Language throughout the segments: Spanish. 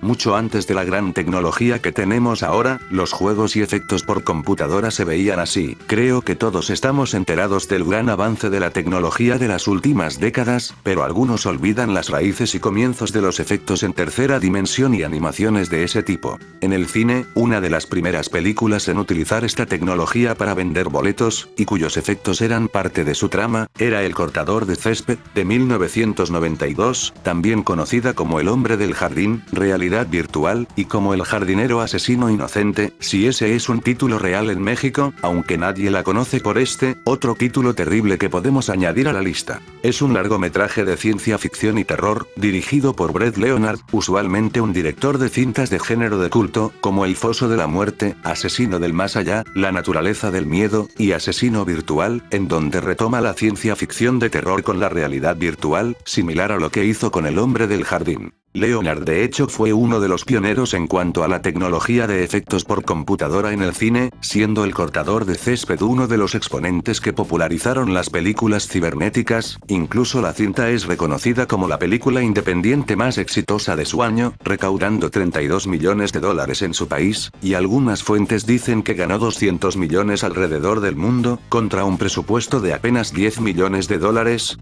Mucho antes de la gran tecnología que tenemos ahora, los juegos y efectos por computadora se veían así. Creo que todos estamos enterados del gran avance de la tecnología de las últimas décadas, pero algunos olvidan las raíces y comienzos de los efectos en tercera dimensión y animaciones de ese tipo. En el cine, una de las primeras películas en utilizar esta tecnología para vender boletos, y cuyos efectos eran parte de su trama, era El cortador de césped, de 1992, también conocida como El hombre del jardín, realidad virtual, y como El jardinero asesino inocente, si ese es un título real en México, aunque nadie la conoce por otro título terrible que podemos añadir a la lista. Es un largometraje de ciencia ficción y terror, dirigido por Brett Leonard, usualmente un director de cintas de género de culto, como El foso de la muerte, Asesino del más allá, La naturaleza del miedo, y Asesino virtual, en donde retoma la ciencia ficción de terror con la realidad virtual, similar a lo que hizo con El hombre del jardín. Leonard de hecho fue uno de los pioneros en cuanto a la tecnología de efectos por computadora en el cine, siendo El cortador de césped uno de los exponentes que popularizaron las películas cibernéticas. Incluso la cinta es reconocida como la película independiente más exitosa de su año, recaudando $32 millones en su país, y algunas fuentes dicen que ganó 200 millones alrededor del mundo, contra un presupuesto de apenas $10 millones,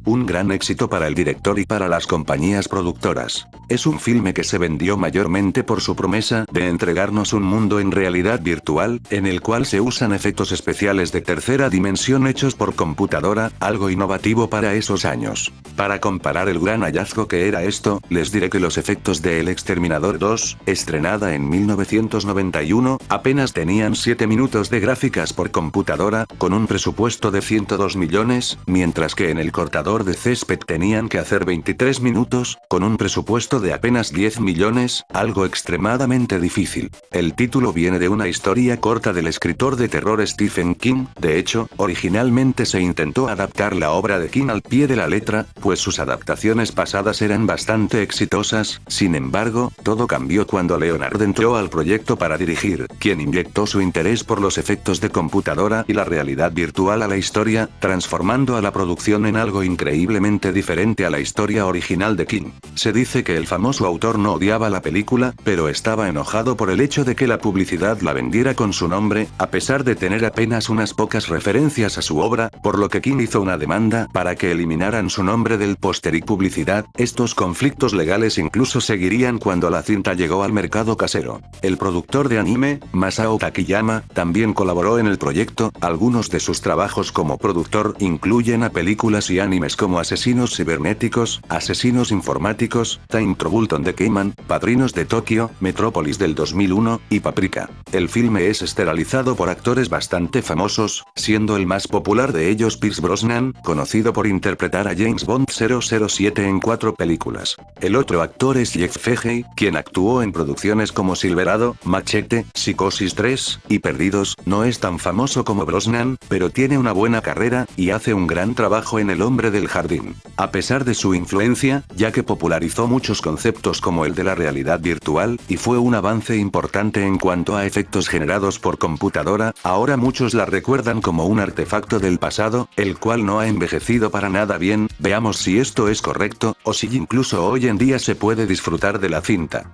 un gran éxito para el director y para las compañías productoras. Es un filme que se vendió mayormente por su promesa de entregarnos un mundo en realidad virtual, en el cual se usan efectos especiales de tercera dimensión hechos por computadora, algo innovativo para esos años. Para comparar el gran hallazgo que era esto, les diré que los efectos de El Exterminador 2, estrenada en 1991, apenas tenían 7 minutos de gráficas por computadora, con un presupuesto de 102 millones, mientras que en El cortador de césped tenían que hacer 23 minutos, con un presupuesto de apenas 10 millones, algo extremadamente difícil. El título viene de una historia corta del escritor de terror Stephen King. De hecho, originalmente se intentó adaptar la obra de King al pie de la letra, pues sus adaptaciones pasadas eran bastante exitosas. Sin embargo, todo cambió cuando Leonard entró al proyecto para dirigir, quien inyectó su interés por los efectos de computadora y la realidad virtual a la historia, transformando a la producción en algo increíblemente diferente a la historia original de King. Se dice que el famoso autor no odiaba la película, pero estaba enojado por el hecho de que la publicidad la vendiera con su nombre, a pesar de tener apenas unas pocas referencias a su obra, por lo que King hizo una demanda para que eliminaran su nombre del póster y publicidad. Estos conflictos legales incluso seguirían cuando la cinta llegó al mercado casero. El productor de anime, Masao Takiyama, también colaboró en el proyecto. Algunos de sus trabajos como productor incluyen a películas y animes como Asesinos cibernéticos, Asesinos informáticos, Time Trouble de Cayman, Padrinos de Tokio, Metrópolis del 2001, y Paprika. El filme es estelarizado por actores bastante famosos, siendo el más popular de ellos Pierce Brosnan, conocido por interpretar a James Bond 007 en 4 películas. El otro actor es Jeff Fahey, quien actuó en producciones como Silverado, Machete, Psicosis 3, y Perdidos. No es tan famoso como Brosnan, pero tiene una buena carrera, y hace un gran trabajo en El hombre del jardín. A pesar de su influencia, ya que popularizó muchos conceptos como el de la realidad virtual, y fue un avance importante en cuanto a efectos generados por computadora, ahora muchos la recuerdan como un artefacto del pasado, el cual no ha envejecido para nada bien. Veamos si esto es correcto, o si incluso hoy en día se puede disfrutar de la cinta.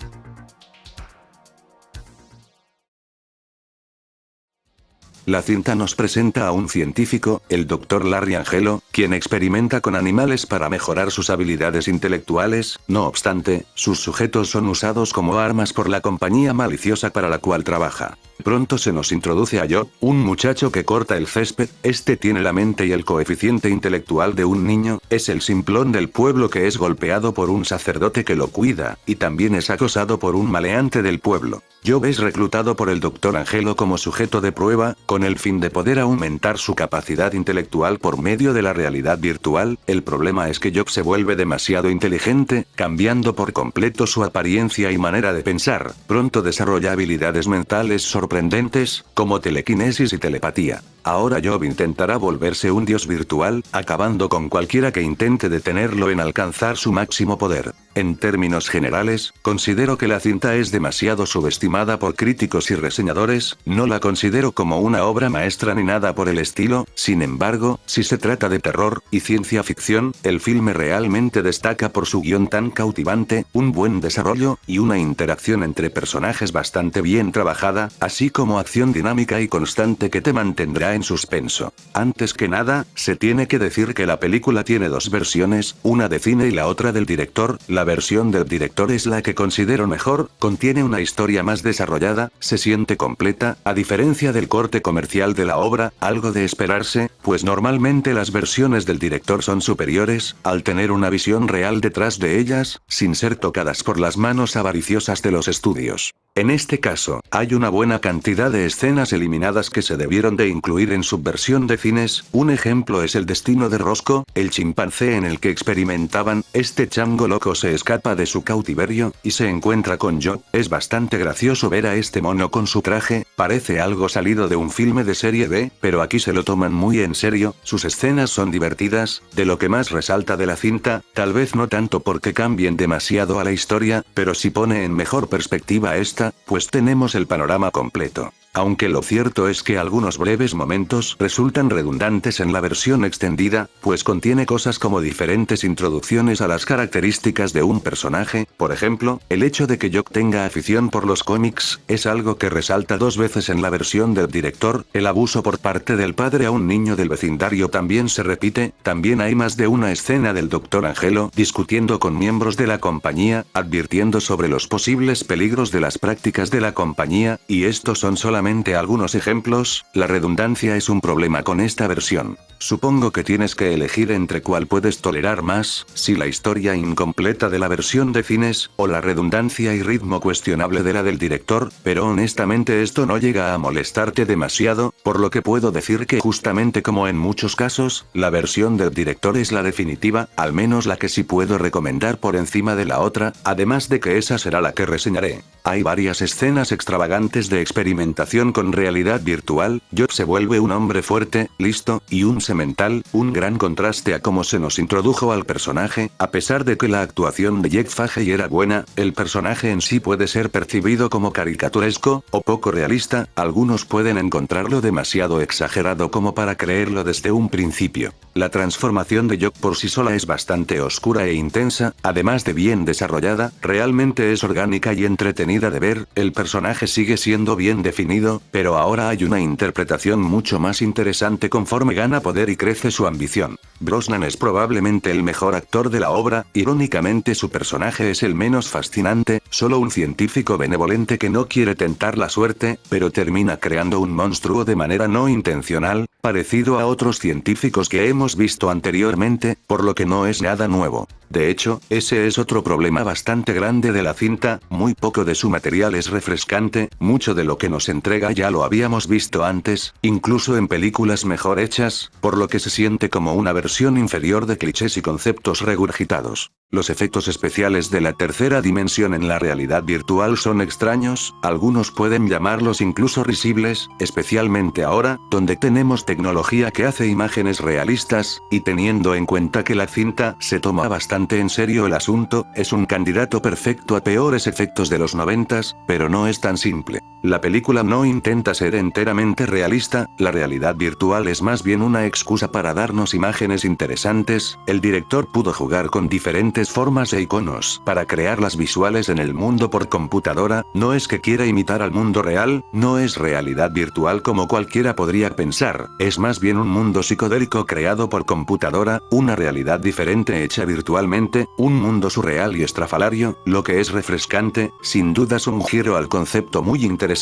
La cinta nos presenta a un científico, el Dr. Larry Angelo, quien experimenta con animales para mejorar sus habilidades intelectuales. No obstante, sus sujetos son usados como armas por la compañía maliciosa para la cual trabaja. Pronto se nos introduce a Joe, un muchacho que corta el césped. Este tiene la mente y el coeficiente intelectual de un niño, es el simplón del pueblo que es golpeado por un sacerdote que lo cuida, y también es acosado por un maleante del pueblo. Joe es reclutado por el Dr. Angelo como sujeto de prueba, con el fin de poder aumentar su capacidad intelectual por medio de la realidad virtual. El problema es que Joe se vuelve demasiado inteligente, cambiando por completo su apariencia y manera de pensar. Pronto desarrolla habilidades mentales sorprendentes, como telequinesis y telepatía. Ahora Job intentará volverse un dios virtual, acabando con cualquiera que intente detenerlo en alcanzar su máximo poder. En términos generales, considero que la cinta es demasiado subestimada por críticos y reseñadores, no la considero como una obra maestra ni nada por el estilo, sin embargo, si se trata de terror y ciencia ficción, el filme realmente destaca por su guión tan cautivante, un buen desarrollo, y una interacción entre personajes bastante bien trabajada, así como acción dinámica y constante que te mantendrá en suspenso. Antes que nada, se tiene que decir que la película tiene dos versiones, una de cine y la otra del director. La versión del director es la que considero mejor, contiene una historia más desarrollada, se siente completa, a diferencia del corte comercial de la obra, algo de esperarse, pues normalmente las versiones del director son superiores, al tener una visión real detrás de ellas, sin ser tocadas por las manos avariciosas de los estudios. En este caso, hay una buena cantidad de escenas eliminadas que se debieron de incluir en su versión de cines. Un ejemplo es el destino de Roscoe, el chimpancé en el que experimentaban. Este chango loco se escapa de su cautiverio, y se encuentra con Job. Es bastante gracioso ver a este mono con su traje, parece algo salido de un filme de serie B, pero aquí se lo toman muy en serio, sus escenas son divertidas, de lo que más resalta de la cinta, tal vez no tanto porque cambien demasiado a la historia, pero sí pone en mejor perspectiva esta, pues tenemos el panorama completo. Aunque lo cierto es que algunos breves momentos resultan redundantes en la versión extendida, pues contiene cosas como diferentes introducciones a las características de un personaje. Por ejemplo, el hecho de que Jock tenga afición por los cómics, es algo que resalta dos veces en la versión del director. El abuso por parte del padre a un niño del vecindario también se repite. También hay más de una escena del Dr. Angelo discutiendo con miembros de la compañía, advirtiendo sobre los posibles peligros de las prácticas de la compañía, y estos son solamente algunos ejemplos. La redundancia es un problema con esta versión. Supongo que tienes que elegir entre cuál puedes tolerar más, si la historia incompleta de la versión de cines, o la redundancia y ritmo cuestionable de la del director, pero honestamente esto no llega a molestarte demasiado, por lo que puedo decir que justamente como en muchos casos, la versión del director es la definitiva, al menos la que sí puedo recomendar por encima de la otra, además de que esa será la que reseñaré. Hay varias escenas extravagantes de experimentación con realidad virtual. Job se vuelve un hombre fuerte, listo, y un semental, un gran contraste a cómo se nos introdujo al personaje. A pesar de que la actuación de Jeff Fahey era buena, el personaje en sí puede ser percibido como caricaturesco, o poco realista. Algunos pueden encontrarlo demasiado exagerado como para creerlo desde un principio. La transformación de Job por sí sola es bastante oscura e intensa, además de bien desarrollada, realmente es orgánica y entretenida de ver. El personaje sigue siendo bien definido, pero ahora hay una interpretación mucho más interesante conforme gana poder y crece su ambición. Brosnan es probablemente el mejor actor de la obra. Irónicamente su personaje es el menos fascinante, solo un científico benevolente que no quiere tentar la suerte, pero termina creando un monstruo de manera no intencional, parecido a otros científicos que hemos visto anteriormente, por lo que no es nada nuevo. De hecho, ese es otro problema bastante grande de la cinta, muy poco de su material es refrescante, mucho de lo que nos entrega ya lo habíamos visto antes, incluso en películas mejor hechas, por lo que se siente como una versión inferior de clichés y conceptos regurgitados. Los efectos especiales de la tercera dimensión en la realidad virtual son extraños, algunos pueden llamarlos incluso risibles, especialmente ahora, donde tenemos tecnología que hace imágenes realistas, y teniendo en cuenta que la cinta se toma bastante en serio el asunto, es un candidato perfecto a peores efectos de los 90s, pero no es tan simple. La película no intenta ser enteramente realista, la realidad virtual es más bien una excusa para darnos imágenes interesantes. El director pudo jugar con diferentes formas e iconos para crear las visuales en el mundo por computadora. No es que quiera imitar al mundo real, no es realidad virtual como cualquiera podría pensar, es más bien un mundo psicodélico creado por computadora, una realidad diferente hecha virtualmente, un mundo surreal y estrafalario, lo que es refrescante, sin dudas un giro al concepto muy interesante.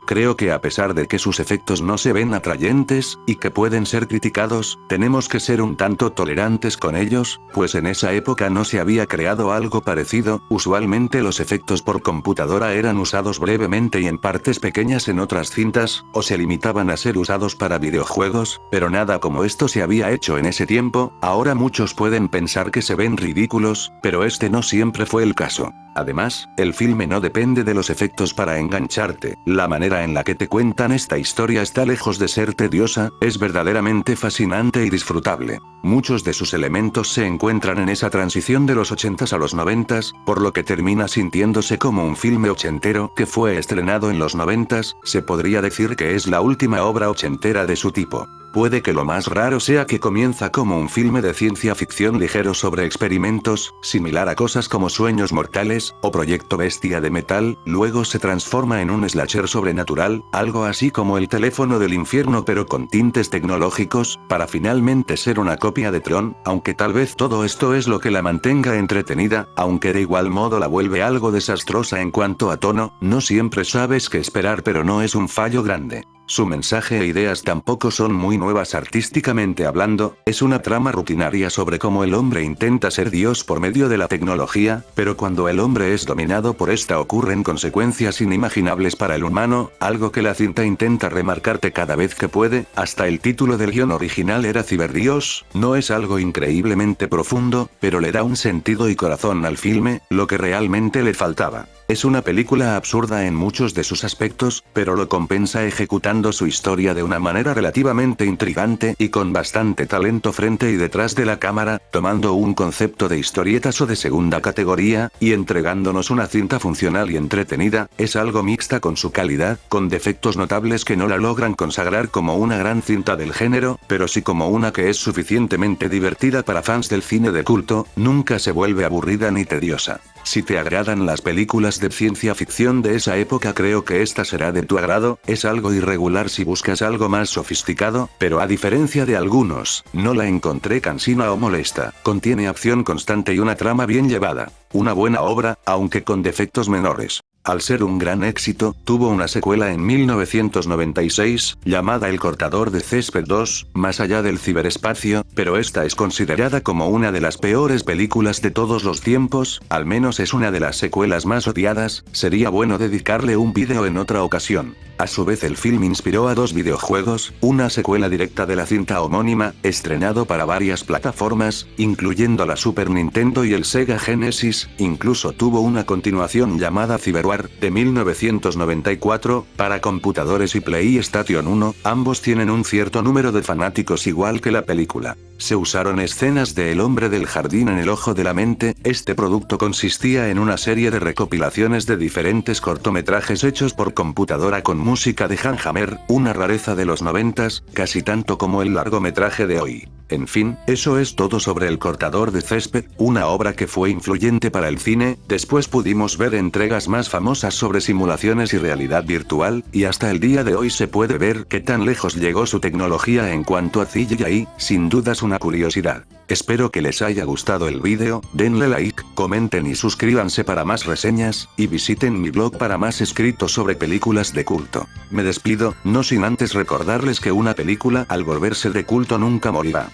Creo que a pesar de que sus efectos no se ven atrayentes, y que pueden ser criticados, tenemos que ser un tanto tolerantes con ellos, pues en esa época no se había creado algo parecido. Usualmente los efectos por computadora eran usados brevemente y en partes pequeñas en otras cintas, o se limitaban a ser usados para videojuegos, pero nada como esto se había hecho en ese tiempo. Ahora muchos pueden pensar que se ven ridículos, pero este no siempre fue el caso. Además, el filme no depende de los efectos para engancharte. La manera manera en la que te cuentan esta historia está lejos de ser tediosa, es verdaderamente fascinante y disfrutable. Muchos de sus elementos se encuentran en esa transición de los 80s a los 90s, por lo que termina sintiéndose como un filme ochentero que fue estrenado en los 90s, se podría decir que es la última obra ochentera de su tipo. Puede que lo más raro sea que comienza como un filme de ciencia ficción ligero sobre experimentos, similar a cosas como Sueños Mortales, o Proyecto Bestia de Metal, luego se transforma en un slasher sobrenatural, algo así como El teléfono del infierno pero con tintes tecnológicos, para finalmente ser una copia de Tron, aunque tal vez todo esto es lo que la mantenga entretenida, aunque de igual modo la vuelve algo desastrosa en cuanto a tono, no siempre sabes qué esperar pero no es un fallo grande. Su mensaje e ideas tampoco son muy nuevas artísticamente hablando, es una trama rutinaria sobre cómo el hombre intenta ser Dios por medio de la tecnología, pero cuando el hombre es dominado por esta ocurren consecuencias inimaginables para el humano, algo que la cinta intenta remarcarte cada vez que puede, hasta el título del guión original era Ciberdios, no es algo increíblemente profundo, pero le da un sentido y corazón al filme, lo que realmente le faltaba. Es una película absurda en muchos de sus aspectos, pero lo compensa ejecutando su historia de una manera relativamente intrigante y con bastante talento frente y detrás de la cámara, tomando un concepto de historietas o de segunda categoría, y entregándonos una cinta funcional y entretenida, es algo mixta con su calidad, con defectos notables que no la logran consagrar como una gran cinta del género, pero sí como una que es suficientemente divertida para fans del cine de culto, nunca se vuelve aburrida ni tediosa. Si te agradan las películas de ciencia ficción de esa época creo que esta será de tu agrado, es algo irregular si buscas algo más sofisticado, pero a diferencia de algunos, no la encontré cansina o molesta, contiene acción constante y una trama bien llevada. Una buena obra, aunque con defectos menores. Al ser un gran éxito, tuvo una secuela en 1996, llamada El cortador de césped 2, más allá del ciberespacio, pero esta es considerada como una de las peores películas de todos los tiempos, al menos es una de las secuelas más odiadas, sería bueno dedicarle un vídeo en otra ocasión. A su vez el film inspiró a 2 videojuegos, una secuela directa de la cinta homónima, estrenado para varias plataformas, incluyendo la Super Nintendo y el Sega Genesis, incluso tuvo una continuación llamada Cyberwar, de 1994, para computadores y PlayStation 1, ambos tienen un cierto número de fanáticos igual que la película. Se usaron escenas de El hombre del jardín en el ojo de la mente, este producto consistía en una serie de recopilaciones de diferentes cortometrajes hechos por computadora con música de Hans Zimmer, una rareza de los 90s, casi tanto como el largometraje de hoy. En fin, eso es todo sobre El cortador de césped, una obra que fue influyente para el cine, después pudimos ver entregas más famosas sobre simulaciones y realidad virtual, y hasta el día de hoy se puede ver qué tan lejos llegó su tecnología en cuanto a CGI, sin dudas una curiosidad. Espero que les haya gustado el vídeo, denle like, comenten y suscríbanse para más reseñas, y visiten mi blog para más escritos sobre películas de culto. Me despido, no sin antes recordarles que una película al volverse de culto nunca morirá.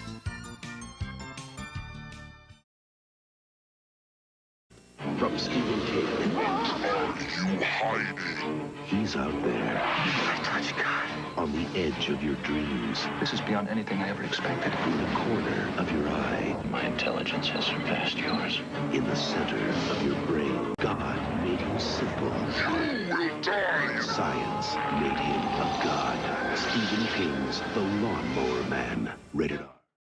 From Stephen King. He's out there. I touch God. On the edge of your dreams. This is beyond anything I ever expected. In the corner of your eye. My intelligence has surpassed yours. In the center of your brain. God made him simple. You will die! Science made him a god. Stephen King's The Lawnmower Man. Rated R.